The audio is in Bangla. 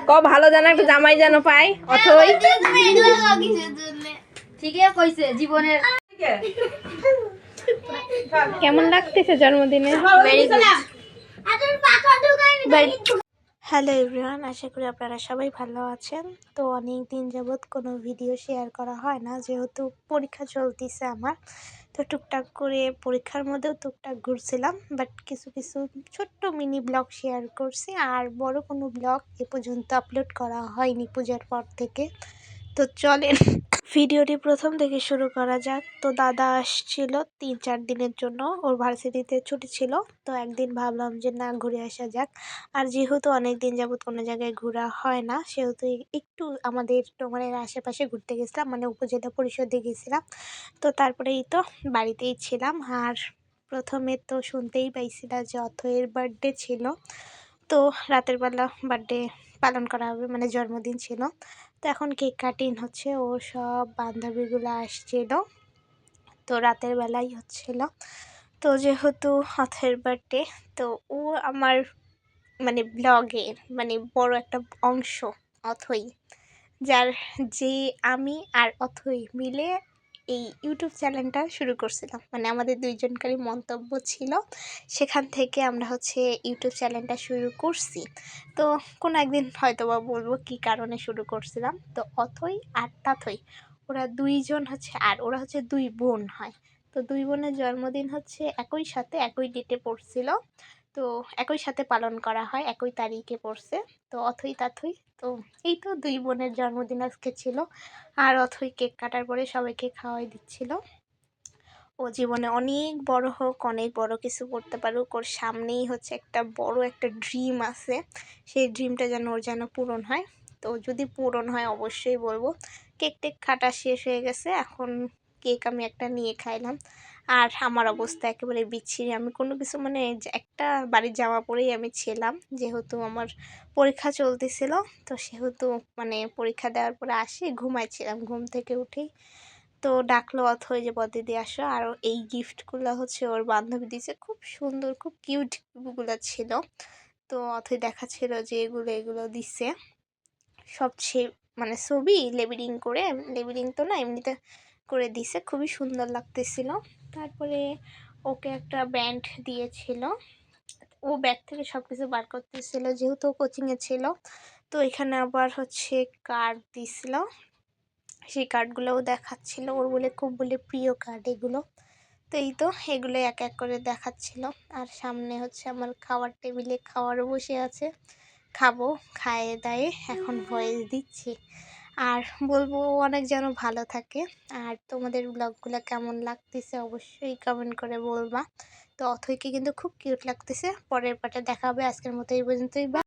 ক ভালো জানা একটা জামাই যেন পাই অথই ঠিকই কইছে জীবনের কেমন লাগতেছে জন্মদিনে হ্যালো এভরিওয়ান, আশা করি আপনারা সবাই ভালো আছেন। তো অনেক দিন যাবৎ কোনো ভিডিও শেয়ার করা হয় না, যেহেতু পরীক্ষা চলতেছে আমার। তো টুকটাক করে পরীক্ষার মধ্যেও টুকটাক ঘুরছিলাম, বাট কিছু কিছু ছোট্ট মিনি ব্লগ শেয়ার করছি। আর বড় কোনো ব্লগ এ পর্যন্ত আপলোড করা হয়নি পূজার পর থেকে। তো চলেন ভিডিওটি প্রথম থেকে শুরু করা যাক। তো দাদা আসছিল 3-4 দিনের জন্য, ওর ভার্সিটিতে ছুটি ছিল। তো একদিন ভাবলাম যে না, ঘুরে আসা যাক। আর যেহেতু অনেক দিন যাবত কোনো জায়গায় ঘোরা হয় না, সেহেতু একটু আমাদের টোমারের আশেপাশে ঘুরতে গেছিলাম, মানে উপজেলা পরিষদে গেছিলাম। তো তারপরেই তো বাড়িতেই ছিলাম। আর প্রথমে তো শুনতেই পাইছিলাম যে অথয়ের বার্থডে ছিল। তো রাতের বেলা বার্থডে পালন করা হবে, মানে জন্মদিন ছিল। তো এখন কেক কাটিং হচ্ছে, ও সব বান্ধবীগুলো আসছিল। তো রাতের বেলাই হচ্ছিল। তো যেহেতু অথয়ের বার্থডে, তো ও আমার মানে ব্লগের মানে বড় একটা অংশ অথই, যার যে আমি আর অথই মিলে এই ইউটিউব চ্যানেলটা শুরু করছিলাম। মানে আমাদের দুইজনকারই মন্তব্য ছিল, সেখান থেকে আমরা হচ্ছে ইউটিউব চ্যানেলটা শুরু করছি। তো কোনো একদিন হয়তো বা বলবো কী কারণে শুরু করছিলাম। তো অথই আর তাথই ওরা দুইজন হচ্ছে, আর ওরা হচ্ছে দুই বোন হয়। তো দুই বোনের জন্মদিন হচ্ছে একই সাথে একই ডেটে পড়ছিল। তো একই সাথে পালন করা হয়, একই তারিখে পড়ছে। তো অথই তাথই, তো এই তো দুই বোনের জন্মদিন আজকে ছিল। আর অথই কেক কাটার পরে সবাইকে খাওয়াই দিচ্ছিল। ও জীবনে অনেক বড় হোক, অনেক বড় কিছু করতে পারুক, ওর সামনেই হচ্ছে একটা বড় একটা ড্রিম আছে। সেই ড্রিমটা যেন ওর যেন পূরণ হয়। তো যদি পূরণ হয় অবশ্যই বলবো। কেক টেক কাটা শেষ হয়ে গেছে, এখন কেক আমি একটা নিয়ে খাইলাম। আর আমার অবস্থা একেবারে বিচ্ছিরি, আমি কোনো কিছু মানে একটা বাড়ির জামা পরেই আমি ছিলাম, যেহেতু আমার পরীক্ষা চলতেছিল। তো সেহেতু মানে পরীক্ষা দেওয়ার পরে আসি ঘুমাইছিলাম, ঘুম থেকে উঠেই তো ডাকলো অথই যে বদিদি আসো। আর এই গিফটগুলো হচ্ছে ওর বান্ধবী দিয়েছে, খুব সুন্দর খুব কিউট গুলো ছিল। তো অথই দেখাচ্ছিল যে এগুলো দিছে সব, মানে ছবি লেবেলিং করে, লেবেলিং তো না এমনিতে করে দিছে, খুবই সুন্দর লাগতেছিল। তারপরে ওকে একটা ব্যান্ড দিয়েছিল, ও ব্যাগ থেকে সব কিছু বার করতেছিল যেহেতু কোচিংয়ে ছিল। তো এখানে আবার হচ্ছে কার্ড দিছিল, সেই কার্ডগুলোও দেখাচ্ছিল, ওর বলে খুব বলে প্রিয় কার্ড এগুলো। তো এই তো এগুলো এক এক করে দেখাচ্ছিল। আর সামনে হচ্ছে আমার খাওয়ার টেবিলে খাওয়ারও বসে আছে, খাবো, খাইয়ে দায়ে এখন ভয়েস দিচ্ছি। আর বলবো অনেক যেন ভালো থাকে। আর তোমাদের ব্লগগুলো কেমন লাগতেছে অবশ্যই কমেন্ট করে বলবা। তো অথইকে কিন্তু খুব কিউট লাগতেছে। পরের পার্টে দেখা হবে, আজকের মতো এই পর্যন্তই।